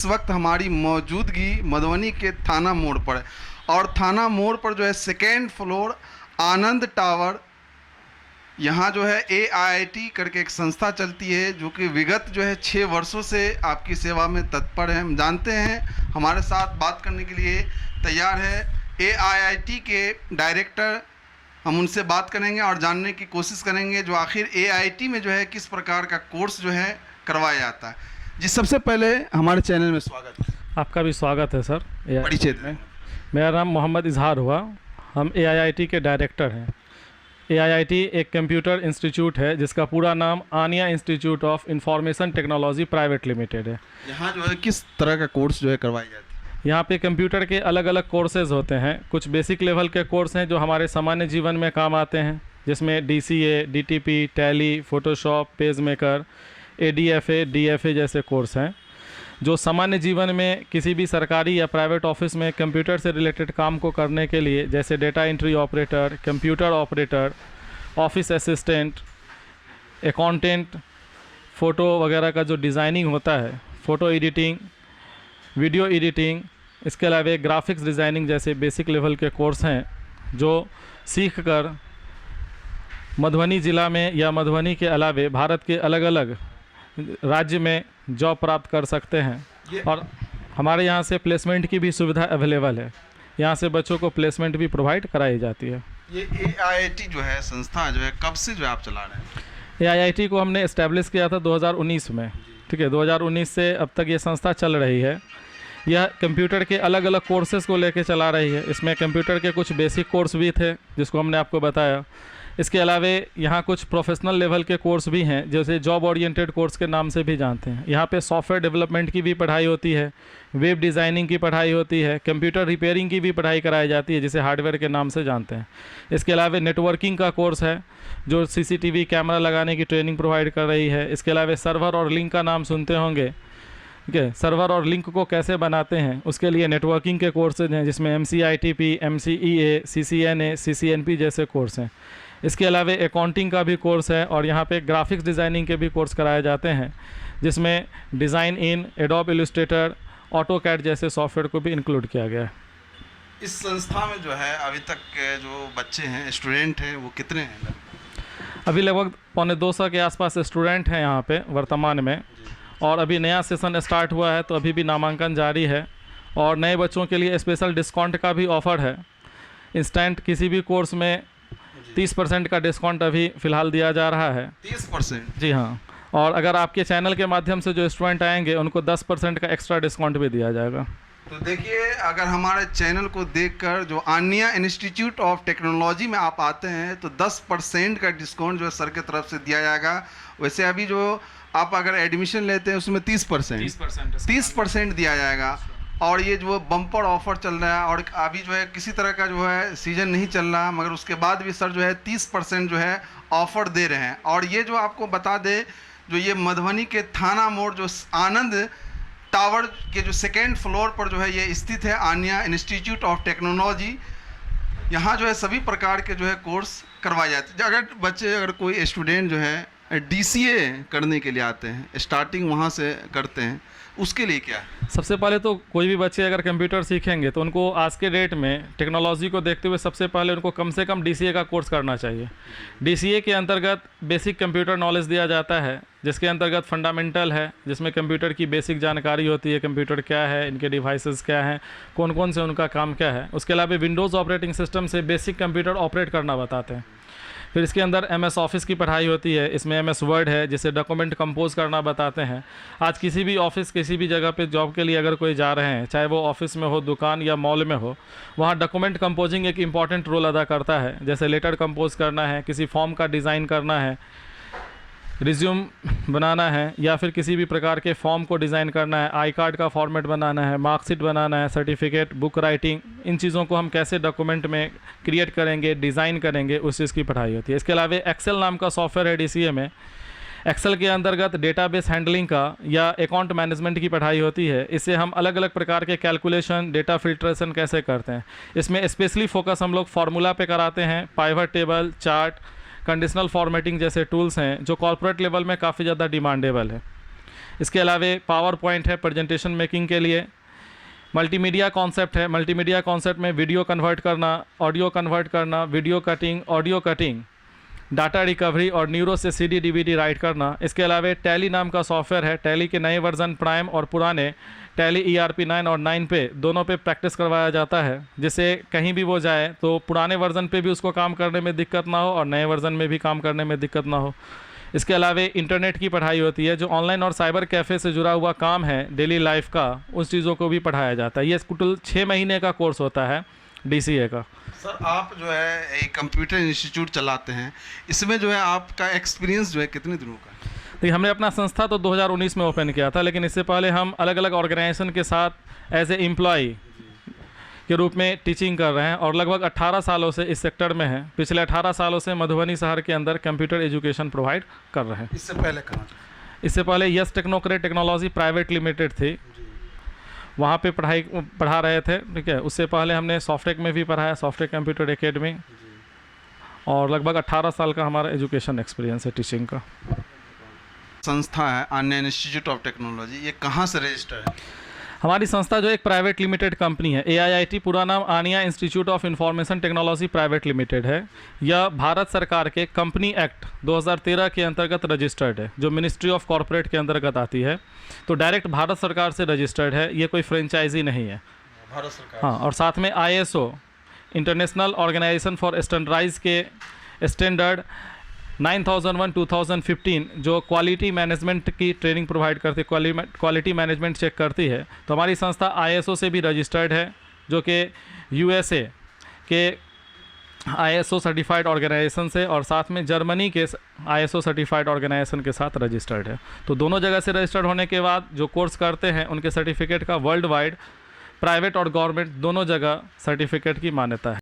इस वक्त हमारी मौजूदगी मधुबनी के थाना मोड़ पर है और थाना मोड़ पर जो है सेकेंड फ्लोर आनंद टावर, यहाँ जो है AIIT करके एक संस्था चलती है जो कि विगत जो है 6 वर्षों से आपकी सेवा में तत्पर है। हम जानते हैं हमारे साथ बात करने के लिए तैयार है AIIT के डायरेक्टर। हम उनसे बात करेंगे और जानने की कोशिश करेंगे जो आखिर AIIT में जो है किस प्रकार का कोर्स जो है करवाया जाता है। जी, सबसे पहले हमारे चैनल में स्वागत है। आपका भी स्वागत है सर। परिचय में मेरा नाम मोहम्मद इजहार हुआ। हम AIIT के डायरेक्टर हैं। AIIT एक कंप्यूटर इंस्टीट्यूट है जिसका पूरा नाम Aaniya institute of information technology private limited है। यहाँ जो है किस तरह का कोर्स जो है करवाई जाती है? यहाँ पे कंप्यूटर के अलग अलग कोर्सेज़ होते हैं। कुछ बेसिक लेवल के कोर्स हैं जो हमारे सामान्य जीवन में काम आते हैं, जिसमें DCA, DTP, tally, Photoshop, page maker, ADFA, DFA जैसे कोर्स हैं जो सामान्य जीवन में किसी भी सरकारी या प्राइवेट ऑफिस में कंप्यूटर से रिलेटेड काम को करने के लिए, जैसे data entry operator, computer operator, office assistant, accountant, photo वगैरह का जो डिज़ाइनिंग होता है, फ़ोटो एडिटिंग, वीडियो एडिटिंग, इसके अलावा ग्राफिक्स डिज़ाइनिंग जैसे बेसिक लेवल के कोर्स हैं जो सीख कर मधुबनी ज़िला में या मधुबनी के अलावे भारत के अलग अलग राज्य में जॉब प्राप्त कर सकते हैं। और हमारे यहाँ से प्लेसमेंट की भी सुविधा अवेलेबल है। यहाँ से बच्चों को प्लेसमेंट भी प्रोवाइड कराई जाती है। ये AIIT जो है संस्था जो है कब से जो है आप चला रहे हैं? AIIT को हमने इस्टेब्लिश किया था 2019 में। ठीक है, 2019 से अब तक ये संस्था चल रही है। यह कंप्यूटर के अलग अलग कोर्सेज़ को लेके चला रही है। इसमें कंप्यूटर के कुछ बेसिक कोर्स भी थे जिसको हमने आपको बताया। इसके अलावा यहाँ कुछ प्रोफेशनल लेवल के कोर्स भी हैं जैसे जॉब ओरिएंटेड कोर्स के नाम से भी जानते हैं। यहाँ पे सॉफ्टवेयर डेवलपमेंट की भी पढ़ाई होती है, वेब डिज़ाइनिंग की पढ़ाई होती है, कंप्यूटर रिपेयरिंग की भी पढ़ाई कराई जाती है जिसे हार्डवेयर के नाम से जानते हैं। इसके अलावा नेटवर्किंग का कोर्स है जो CCTV कैमरा लगाने की ट्रेनिंग प्रोवाइड कर रही है। इसके अलावा सर्वर और लिंक का नाम सुनते होंगे। ठीक है, सर्वर और लिंक को कैसे बनाते हैं उसके लिए नेटवर्किंग के कोर्सेज हैं जिसमें MCITP, MCEA, CCNA, CCNP जैसे कोर्स हैं। इसके अलावा अकाउंटिंग का भी कोर्स है और यहाँ पे ग्राफिक्स डिज़ाइनिंग के भी कोर्स कराए जाते हैं जिसमें design in, adobe Illustrator, AutoCAD जैसे सॉफ्टवेयर को भी इंक्लूड किया गया है। इस संस्था में जो है अभी तक के जो बच्चे हैं, स्टूडेंट हैं, वो कितने हैं? अभी लगभग 250 के आसपास स्टूडेंट हैं यहाँ पे वर्तमान में। और अभी नया सेशन स्टार्ट हुआ है तो अभी भी नामांकन जारी है। और नए बच्चों के लिए स्पेशल डिस्काउंट का भी ऑफ़र है। इंस्टेंट किसी भी कोर्स में 30% का डिस्काउंट अभी फ़िलहाल दिया जा रहा है। 30%? जी हाँ। और अगर आपके चैनल के माध्यम से जो स्टूडेंट आएंगे उनको 10% का एक्स्ट्रा डिस्काउंट भी दिया जाएगा। तो देखिए, अगर हमारे चैनल को देखकर जो आनिया इंस्टीट्यूट ऑफ टेक्नोलॉजी में आप आते हैं तो 10% का डिस्काउंट जो है सर की तरफ से दिया जाएगा। वैसे अभी जो आप अगर एडमिशन लेते हैं उसमें 30% दिया जाएगा। और ये जो बम्पर ऑफ़र चल रहा है और अभी जो है किसी तरह का जो है सीज़न नहीं चल रहा, मगर उसके बाद भी सर जो है 30% जो है ऑफ़र दे रहे हैं। और ये जो आपको बता दे, जो ये मधुबनी के थाना मोड़ जो आनंद टावर के जो सेकेंड फ्लोर पर जो है ये स्थित है आनिया इंस्टीट्यूट ऑफ टेक्नोलॉजी। यहाँ जो है सभी प्रकार के जो है कोर्स करवाए जाते हैं। अगर कोई स्टूडेंट जो है DCA करने के लिए आते हैं, स्टार्टिंग वहाँ से करते हैं, उसके लिए क्या है? सबसे पहले तो कोई भी बच्चे अगर कंप्यूटर सीखेंगे तो उनको आज के डेट में टेक्नोलॉजी को देखते हुए सबसे पहले उनको कम से कम DCA का कोर्स करना चाहिए। DCA के अंतर्गत बेसिक कंप्यूटर नॉलेज दिया जाता है जिसके अंतर्गत फंडामेंटल है, जिसमें कंप्यूटर की बेसिक जानकारी होती है, कंप्यूटर क्या है, इनके डिवाइसेस क्या हैं, कौन कौन से उनका काम क्या है। उसके अलावा विंडोज़ ऑपरेटिंग सिस्टम से बेसिक कंप्यूटर ऑपरेट करना बताते हैं। फिर इसके अंदर MS ऑफिस की पढ़ाई होती है। इसमें MS वर्ड है जिसे डॉक्यूमेंट कंपोज करना बताते हैं। आज किसी भी ऑफिस, किसी भी जगह पे जॉब के लिए अगर कोई जा रहे हैं, चाहे वो ऑफिस में हो, दुकान या मॉल में हो, वहाँ डॉक्यूमेंट कंपोजिंग एक इम्पॉर्टेंट रोल अदा करता है। जैसे लेटर कंपोज करना है, किसी फॉर्म का डिज़ाइन करना है, रिज्यूम बनाना है, या फिर किसी भी प्रकार के फॉर्म को डिज़ाइन करना है, आई कार्ड का फॉर्मेट बनाना है, मार्कशीट बनाना है, सर्टिफिकेट, बुक राइटिंग, इन चीज़ों को हम कैसे डॉक्यूमेंट में क्रिएट करेंगे, डिज़ाइन करेंगे, उस चीज़ की पढ़ाई होती है। इसके अलावा एक्सेल नाम का सॉफ्टवेयर है DCA में। एक्सेल के अंतर्गत डेटाबेस हैंडलिंग का या अकाउंट मैनेजमेंट की पढ़ाई होती है। इससे हम अलग अलग प्रकार के कैलकुलेशन, डेटा फिल्ट्रेशन कैसे करते हैं। इसमें स्पेशली फोकस हम लोग फार्मूला पे कराते हैं। Pivot table, chart, conditional formatting जैसे टूल्स हैं जो कॉर्पोरेट लेवल में काफ़ी ज़्यादा डिमांडेबल है। इसके अलावा पावर पॉइंट है प्रेजेंटेशन मेकिंग के लिए। मल्टीमीडिया कॉन्सेप्ट है, मल्टीमीडिया कॉन्सेप्ट में वीडियो कन्वर्ट करना, ऑडियो कन्वर्ट करना, video cutting, audio cutting, data recovery और न्यूरो से सीडी डीवीडी राइट करना। इसके अलावा टैली नाम का सॉफ्टवेयर है, टैली के नए वर्जन प्राइम और पुराने टैली ERP 9 और 9 पे दोनों पे प्रैक्टिस करवाया जाता है, जिससे कहीं भी वो जाए तो पुराने वर्जन पे भी उसको काम करने में दिक्कत ना हो और नए वर्जन में भी काम करने में दिक्कत ना हो। इसके अलावा इंटरनेट की पढ़ाई होती है, जो ऑनलाइन और साइबर कैफ़े से जुड़ा हुआ काम है डेली लाइफ का, उस चीज़ों को भी पढ़ाया जाता है। ये टोटल 6 महीने का कोर्स होता है DCA का। सर आप जो है एक कंप्यूटर इंस्टीट्यूट चलाते हैं, इसमें जो है आपका एक्सपीरियंस जो है कितने दिनों का है? देखिए, हमने अपना संस्था तो 2019 में ओपन किया था, लेकिन इससे पहले हम अलग अलग ऑर्गेनाइजेशन के साथ एज ए एम्प्लॉय के रूप में टीचिंग कर रहे हैं और लगभग 18 सालों से इस सेक्टर में हैं। पिछले 18 सालों से मधुबनी शहर के अंदर कंप्यूटर एजुकेशन प्रोवाइड कर रहे हैं। इससे पहले कहाँ? इससे पहले yes technocrat technology private limited थी, वहाँ पे पढ़ा रहे थे। ठीक है, उससे पहले हमने सॉफ्टटेक में भी पढ़ाया, सॉफ्टटेक कंप्यूटर एकेडमी, और लगभग 18 साल का हमारा एजुकेशन एक्सपीरियंस है टीचिंग का। संस्था है आन्या इंस्टीट्यूट ऑफ टेक्नोलॉजी, ये कहाँ से रजिस्टर्ड है? हमारी संस्था जो एक प्राइवेट लिमिटेड कंपनी है, AIIT, पूरा नाम Aaniya institute of information technology private limited है। यह भारत सरकार के कंपनी एक्ट 2013 के अंतर्गत रजिस्टर्ड है, जो मिनिस्ट्री ऑफ कॉरपोरेट के अंतर्गत आती है, तो डायरेक्ट भारत सरकार से रजिस्टर्ड है, ये कोई फ्रेंचाइजी नहीं है। भारत सरकार। हाँ, और साथ में ISO international organization for standardize के स्टैंडर्ड 9001-2015 जो क्वालिटी मैनेजमेंट की ट्रेनिंग प्रोवाइड करती है, क्वालिटी मैनेजमेंट चेक करती है, तो हमारी संस्था ISO से भी रजिस्टर्ड है, जो कि USA के ISO सर्टिफाइड ऑर्गेनाइजेशन से और साथ में जर्मनी के ISO सर्टिफाइड ऑर्गेनाइजेशन के साथ रजिस्टर्ड है। तो दोनों जगह से रजिस्टर्ड होने के बाद जो कोर्स करते हैं उनके सर्टिफिकेट का वर्ल्ड वाइड प्राइवेट और गवर्नमेंट दोनों जगह सर्टिफिकेट की मान्यता है।